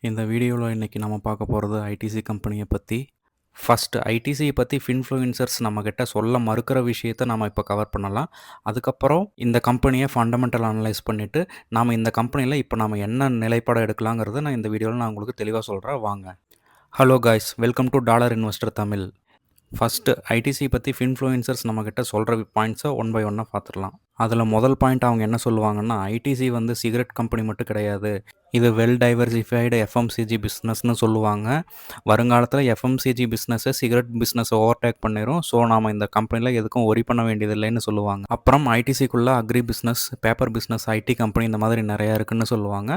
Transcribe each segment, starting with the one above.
இந்த வீடியோவில் இன்றைக்கி நம்ம பார்க்க போகிறது ஐடிசி கம்பெனியை பற்றி. ஃபஸ்ட்டு ஐடிசியை பற்றி ஃபின்ஃப்ளூயன்சர்ஸ் நம்மக்கிட்ட சொல்ல மறுக்கிற விஷயத்தை நம்ம இப்போ கவர் பண்ணலாம். அதுக்கப்புறம் இந்த கம்பெனியை ஃபண்டமெண்டல் அனலைஸ் பண்ணிவிட்டு நாம் இந்த கம்பெனியில் இப்போ நம்ம என்ன நிலைப்பாடம் எடுக்கலாங்கிறத நான் இந்த வீடியோவில் நான் உங்களுக்கு தெளிவாக சொல்கிறேன், வாங்க. Hello guys, welcome to dollar investor Tamil. First ITC பற்றி ஃபின்ஃப்ளூயன்சர்ஸ் நம்மக்கிட்ட சொல்கிற பாயிண்ட்ஸை ஒன் பை ஒன்னாக பார்த்துடலாம். அதில் முதல் பாயிண்ட் அவங்க என்ன சொல்லுவாங்கன்னா, ஐடிசி வந்து சிகரெட் கம்பெனி மட்டும் கிடையாது, இது வெல் டைவர்சிஃபைடு எஃப்எம்சிஜி பிஸ்னஸ்னு சொல்லுவாங்க. வருங்காலத்தில் எஃப்எம்சிஜி பிஸ்னஸை சிகரெட் பிஸ்னஸை ஓவர்டேக் பண்ணிடும். ஸோ நாம் இந்த கம்பெனியில் எதுக்கும் ஒரி பண்ண வேண்டியதில்லைன்னு சொல்லுவாங்க. அப்புறம் ஐடிசிக்குள்ளே agri business, paper business, IT company இந்த மாதிரி நிறையா இருக்குதுன்னு சொல்லுவாங்க.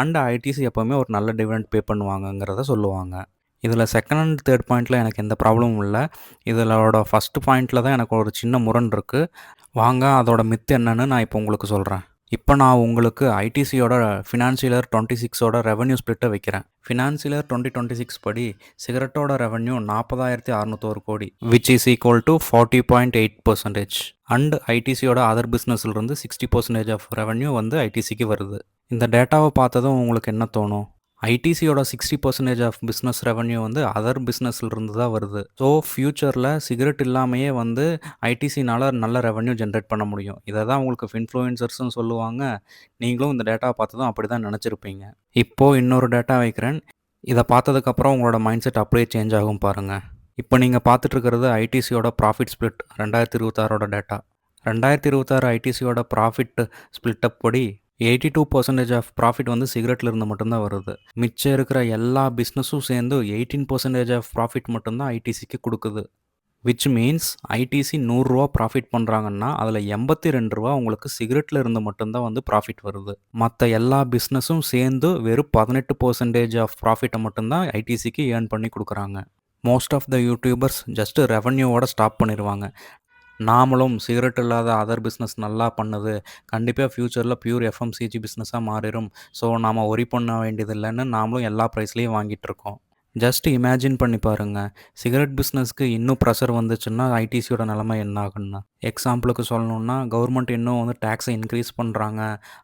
அண்ட் ஐடிசி எப்போவுமே ஒரு நல்ல டிவிடெண்ட் பே பண்ணுவாங்கங்கிறத சொல்லுவாங்க. இதில் செகண்ட் அண்ட் தேர்ட் பாயிண்ட்டில் எனக்கு எந்த ப்ராப்ளமும் இல்லை. இதிலோட ஃபஸ்ட்டு பாயிண்ட்டில் தான் எனக்கு ஒரு சின்ன முரண் இருக்குது. வாங்க அதோட மித்து என்னன்னு நான் இப்போ உங்களுக்கு சொல்கிறேன். இப்போ நான் உங்களுக்கு ஐடிசியோட ஃபினான்ஷியல் இயர் 26ஓட ரெவன்யூ ஸ்ப்ளிட்டை வைக்கிறேன். ஃபினான்ஷியல் இயர் 2026 படி சிகரெட்டோட ரெவன்யூ 40,601 கோடி, which is equal to 40.8%. And ஐடிசியோட அதர் பிஸ்னஸ்லேருந்து 60% ஆஃப் ரெவன்யூ வந்து ஐடிசிக்கு வருது. இந்த டேட்டாவை பார்த்ததும் உங்களுக்கு என்ன தோணும்? ஐடிசியோட 60% ஆஃப் பிஸ்னஸ் ரெவன்யூ வந்து அதர் பிஸ்னஸ்லேருந்து தான் வருது. ஸோ ஃப்யூச்சரில் சிகரெட் இல்லாமையே வந்து ஐடிசினால் நல்ல ரெவன்யூ ஜென்ரேட் பண்ண முடியும். இதை தான் உங்களுக்கு இன்ஃப்ளூயன்சர்ஸ்னு சொல்லுவாங்க. நீங்களும் இந்த டேட்டாவை பார்த்ததும் அப்படி தான் நினச்சிருப்பீங்க. இப்போது இன்னொரு டேட்டா வைக்கிறேன். இதை பார்த்ததுக்கப்புறம் உங்களோட மைண்ட் செட் அப்படியே சேஞ்ச் ஆகும் பாருங்கள். இப்போ நீங்கள் பார்த்துட்ருக்கிறது ஐடிசியோட ப்ராஃபிட் ஸ்ப்ளிட் 2026ஓட டேட்டா. 2026 ஐடிசியோட ப்ராஃபிட் ஸ்ப்ளிட்டப் படி 82% ஆஃப் ப்ராஃபிட் வந்து சிகரெட்டில் இருந்து மட்டும்தான் வருது. மிச்சம் இருக்கிற எல்லா பிஸ்னஸும் சேர்ந்து 18% ஆஃப் ப்ராஃபிட் மட்டும்தான் ஐடிசிக்கு கொடுக்குது. விச் மீன்ஸ் ஐடிசி 100 ரூபா ப்ராஃபிட் பண்ணுறாங்கன்னா அதில் 82 ரூபா உங்களுக்கு சிகரெட்டில் இருந்து மட்டும்தான் வந்து ப்ராஃபிட் வருது. மற்ற எல்லா பிஸ்னஸும் சேர்ந்து வெறும் 18% ஆஃப் ப்ராஃபிட்டை மட்டும்தான் ஐடிசிக்கு ஏர்ன் பண்ணி கொடுக்குறாங்க. Most of the YouTubers just ரெவன்யூவோட ஸ்டாப் பண்ணிடுவாங்க. நாமளும் சிகரெட் இல்லாத அதர் பிஸ்னஸ் நல்லா பண்ணுது, கண்டிப்பாக ஃப்யூச்சரில் பியூர் எஃப்எம்சிஜி பிஸ்னஸாக மாறிடும், ஸோ நாம் ஒரி பண்ண வேண்டியதில்லைன்னு நாமளும் எல்லா ப்ரைஸ்லேயும் வாங்கிட்டுருக்கோம். ஜஸ்ட் இமேஜின் பண்ணி பாருங்கள், சிகரெட் பிஸ்னஸ்க்கு இன்னும் ப்ரெஷர் வந்துச்சுன்னா ஐடிசியோட நிலைமை என்ன ஆகுன்னா. எக்ஸாம்பிளுக்கு சொல்லணுன்னா, கவர்மெண்ட் இன்னும் வந்து டேக்ஸை இன்க்ரீஸ் பண்ணுறாங்க,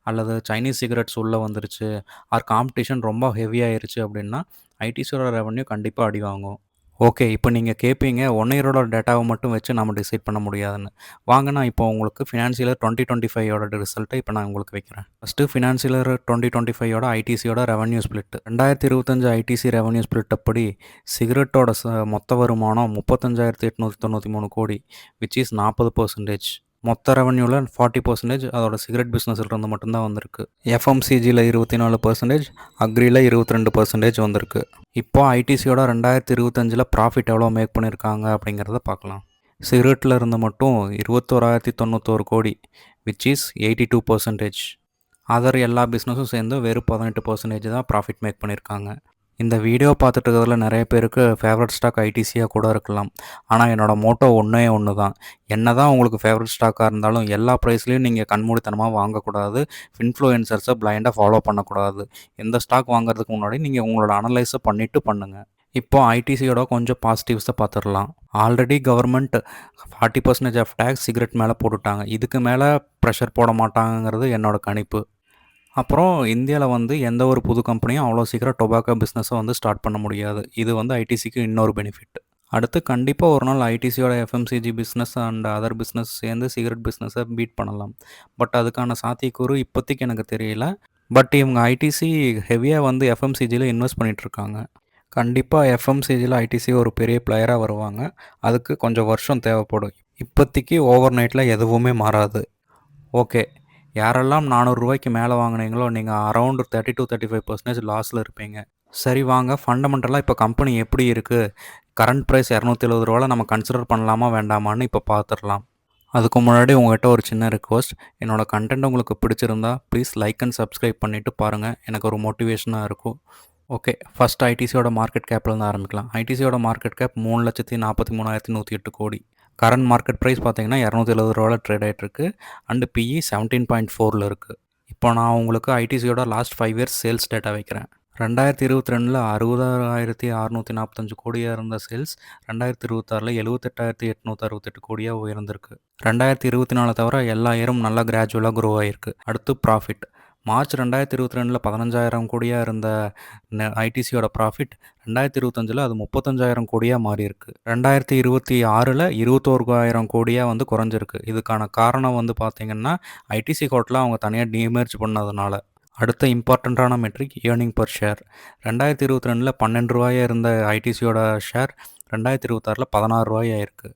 அல்லது சைனீஸ் சிகரெட்ஸ் உள்ளே வந்துருச்சு, ஆர் காம்படிஷன் ரொம்ப ஹெவியாகிருச்சு அப்படின்னா ஐடிசியோட ரெவன்யூ கண்டிப்பாக அடி வாங்கும். ஓகே, இப்போ நீங்கள் கேட்பீங்க, 1 இயரோட டேட்டாவை மட்டும் வச்சு நம்ம டிசைட் பண்ண முடியாதுன்னு. வாங்க நான் இப்போ உங்களுக்கு ஃபினான்ஷியல் இயர் 2025ஓட ரிசல்ட்டை இப்போ நான் உங்களுக்கு வைக்கிறேன். ஃபஸ்ட்டு ஃபினான்ஷியல் இயர் 2025ஓட ஐடிசியோட revenue split. 2025 ITC revenue split அப்படி சிகரெட்டோட மொத்த வருமானம் 35,893 கோடி, விச் இஸ் 40%. மொத்த ரெவன்யூவில் 40% அதோட சிகரெட் பிஸ்னஸில் இருந்து மட்டும்தான் வந்திருக்கு. எஃப்எம்சிஜியில் 24%, அக்ரியில் 22% வந்திருக்கு. இப்போ ஐடிசியோட 2025 ப்ராஃபிட் எவ்வளோ மேக் பண்ணியிருக்காங்க அப்படிங்கிறத பார்க்கலாம். சிகரெட்டில் இருந்து மட்டும் 21,091 கோடி, விச் இஸ் 82%. அதர் எல்லா பிஸ்னஸும் சேர்ந்து வெறும் 18% தான் ப்ராஃபிட் மேக் பண்ணியிருக்காங்க. இந்த வீடியோ பார்த்துட்டு இருக்கிறதுல நிறைய பேருக்கு ஃபேவரட் ஸ்டாக் ஐடிசியாக கூட இருக்கலாம். ஆனால் என்னோடய மோட்டோ ஒன்று தான். என்ன தான் உங்களுக்கு ஃபேவரட் ஸ்டாக்காக இருந்தாலும் எல்லா ப்ரைஸ்லையும் நீங்கள் கண்மூடித்தனமாக வாங்கக்கூடாது. இன்ஃப்ளூயன்சர்ஸை பிளைண்டாக ஃபாலோ பண்ணக்கூடாது. எந்த ஸ்டாக் வாங்குறதுக்கு முன்னாடி நீங்கள் உங்களோட அனலைஸை பண்ணிவிட்டு பண்ணுங்கள். இப்போ ஐடிசியோட கொஞ்சம் பாசிட்டிவ்ஸை பார்த்துடலாம். Already government 40% of tax cigarette மேலே போட்டுட்டாங்க. இதுக்கு மேலே ப்ரெஷர் போட மாட்டாங்கிறது என்னோட கணிப்பு. அப்புறம் இந்தியாவில் வந்து எந்த ஒரு புது கம்பெனியும் அவ்வளோ சீக்கிரம் டொபாக்கோ பிஸ்னஸை வந்து ஸ்டார்ட் பண்ண முடியாது. இது வந்து ஐடிசிக்கு இன்னொரு பெனிஃபிட். அடுத்து கண்டிப்பாக ஒரு நாள் ஐடிசியோட FMCG business and other business சேர்ந்து சிகரெட் பிஸ்னஸை பீட் பண்ணலாம். பட் அதுக்கான சாத்தியக்கூறு இப்போதைக்கு எனக்கு தெரியல. பட் இவங்க ஐடிசி ஹெவியாக வந்து எஃப்எம்சிஜியில் இன்வெஸ்ட் பண்ணிகிட்ருக்காங்க. கண்டிப்பாக எஃப்எம்சிஜியில் ஐடிசி ஒரு பெரிய பிளேயராக வருவாங்க. அதுக்கு கொஞ்சம் வருஷம் தேவைப்படும். இப்போதைக்கு ஓவர் நைட்டில் எதுவுமே மாறாது. ஓகே, யாரெல்லாம் 400 ரூபாய்க்கு மேலே வாங்கினீங்களோ நீங்கள் அரௌண்ட் 30-35% லாஸில் இருப்பீங்க. சரி வாங்க, ஃபண்டமெண்டலாக இப்போ கம்பெனி எப்படி இருக்குது, கரண்ட் ப்ரைஸ் 270 ரூபாவில் நம்ம கன்சிடர் பண்ணலாமா வேண்டாமான்னு இப்போ பார்த்துடலாம். அதுக்கு முன்னாடி உங்கள்கிட்ட ஒரு சின்ன ரிக்வஸ்ட், என்னோடய கண்டென்ட் உங்களுக்கு பிடிச்சிருந்தா ப்ளீஸ் லைக் அண்ட் சப்ஸ்கிரைப் பண்ணிவிட்டு பாருங்கள், எனக்கு ஒரு மோட்டிவேஷனாக இருக்கும். ஓகே, ஃபஸ்ட் ஐடிசியோட மார்க்கெட் கேப்லேருந்து ஆரம்பிக்கலாம். ஐடிசியோட மார்க்கெட் கேப் 3,43,108 கோடி. கரண்ட் மார்க்கெட் ப்ரைஸ் பார்த்தீங்கன்னா 270 ரூபாவில் ட்ரேட் ஆகிட்டுருக்கு. அண்டு பிஇ 17.4 இருக்குது. இப்போ நான் உங்களுக்கு ஐடிசியோட லாஸ்ட் 5 இயர்ஸ் சேல்ஸ் டேட்டா வைக்கிறேன். 2022 60,645 கோடியாக இருந்த சேல்ஸ் 2026 78,868 கோடியாக உயர்ந்திருக்கு. 2024 தவிர எல்லா இயரும் நல்லா கிராஜுவலாக க்ரோ ஆகிருக்கு. அடுத்து ப்ராஃபிட் மார்ச் 2022ல் 15,000 கோடியா இருந்த ஐடிசியோட ப்ராஃபிட் 2025ல் அது 35,000 கோடியா மாறியிருக்கு. 2026ல் 21,000 கோடியா வந்து குறைஞ்சிருக்கு. இதுக்கான காரணம் வந்து பார்த்தீங்கன்னா, ஐடிசி கோட்ல அவங்க தனியாக டீமெர்ஜ் பண்ணதுனால. அடுத்த இம்பார்ட்டண்ட்டான மெட்ரிக் ஏர்னிங் பர் ஷேர். 2022ல் ₹12 இருந்த ஐடிசியோட ஷேர் 2026ல் ₹16 ஆயிருக்கு.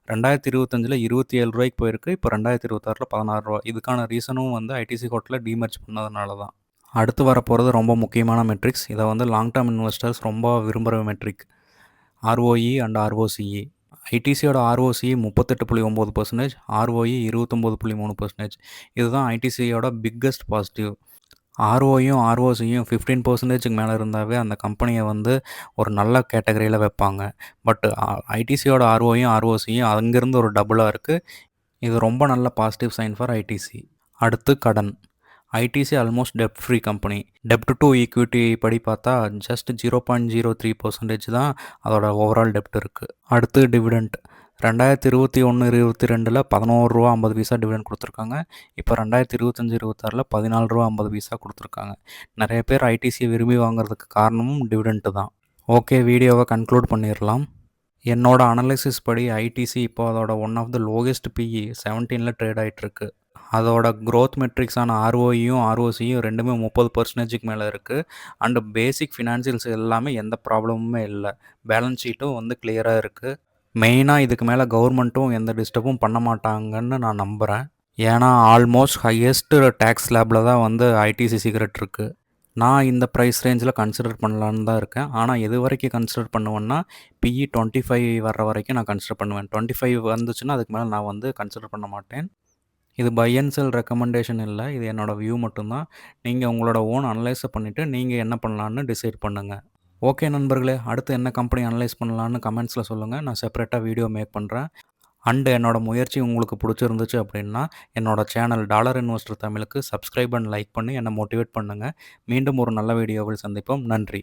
2025ல் ₹27 போயிருக்கு. இப்போ 2026ல் ₹16. இதுக்கான ரீசனும் வந்து ஐடிசி கோட்ல டீமெர்ஜ் பண்ணதுனால தான். அடுத்து வரப்போகிறது ரொம்ப முக்கியமான மெட்ரிக்ஸ். இதை வந்து லாங் டேர்ம் இன்வெஸ்டர்ஸ் ரொம்ப விரும்புகிற மெட்ரிக். ROE and ROCE. ஐடிசியோட ROCE 38.9%, ROE 29.3%. இதுதான் ஐடிசியோட பிக்கஸ்ட் பாசிட்டிவ். ROயும் ROCயும் 15%க்கு மேலே இருந்தாவே அந்த கம்பெனியை வந்து ஒரு நல்ல கேட்டகரியில் வைப்பாங்க. பட் ஐடிசியோட ROயும் ROCயும் அங்கேருந்து ஒரு டபுளாக இருக்குது. இது ரொம்ப நல்ல பாசிட்டிவ் சைன் ஃபார் ஐடிசி. அடுத்து கடன். ITC almost dept free company. Dept to equity படி பார்த்தா ஜஸ்ட் 0.03% தான் அதோட ஓவரால் டெப்ட் இருக்குது. அடுத்து டிவிடெண்ட். 2021-22ல் ₹11.50 டிவிடெண்ட் கொடுத்துருக்காங்க. இப்போ 2025-26ல் ₹14.50 கொடுத்துருக்காங்க. நிறைய பேர் ஐடிசியை விரும்பி வாங்குறதுக்கு காரணமும் டிவிடெண்ட்டு தான். ஓகே, வீடியோவை கன்க்ளூட் பண்ணிடலாம். என்னோட அனலைசிஸ் படி ஐடிசி இப்போ அதோட one of the lowest PE 17ல் ட்ரேட் ஆகிட்டுருக்கு. அதோட க்ரோத் மெட்ரிக்ஸான ROEயும் ROCயும் ரெண்டுமே 30%க்கு மேலே இருக்குது. அண்டு பேசிக் ஃபினான்சியல்ஸ் எல்லாமே எந்த ப்ராப்ளமுமே இல்லை. பேலன்ஸ் ஷீட்டும் வந்து கிளியராக இருக்குது. மெயினாக இதுக்கு மேலே கவர்மெண்ட்டும் எந்த டிஸ்டர்பும் பண்ண மாட்டாங்கன்னு நான் நம்புகிறேன். ஏன்னா ஆல்மோஸ்ட் ஹையஸ்ட் டேக்ஸ் ஸ்லாபில் தான் வந்து ஐடிசி சிகரெட் இருக்குது. நான் இந்த ப்ரைஸ் ரேஞ்சில் கன்சிடர் பண்ணலான்னு தான் இருக்கேன். ஆனால் எது வரைக்கும் கன்சிடர் பண்ணுவேன்னா, பிஇ 25 வர்ற வரைக்கும் நான் கன்சிடர் பண்ணுவேன். 25 வந்துச்சுன்னா அதுக்கு மேலே நான் வந்து கன்சிடர் பண்ண மாட்டேன். இது பை அண்ட் செல் ரெக்கமெண்டேஷன் இல்லை, இது என்னோடய வியூ மட்டும்தான். நீங்கள் உங்களோட ஓன் அனலைஸை பண்ணிவிட்டு நீங்கள் என்ன பண்ணலான்னு டிசைட் பண்ணுங்கள். ஓகே நண்பர்களே, அடுத்து என்ன கம்பெனி அனலைஸ் பண்ணலான்னு கமெண்ட்ஸில் சொல்லுங்கள். நான் செப்பரேட்டாக வீடியோ மேக் பண்ணுறேன். அண்டு என்னோடய முயற்சி உங்களுக்கு பிடிச்சிருந்துச்சு அப்படின்னா என்னோடய சேனல் டாலர் இன்வெஸ்டர் தமிழுக்கு சப்ஸ்கிரைப் அண்ட் லைக் பண்ணி என்னை மோட்டிவேட் பண்ணுங்கள். மீண்டும் ஒரு நல்ல வீடியோவில் சந்திப்போம். நன்றி.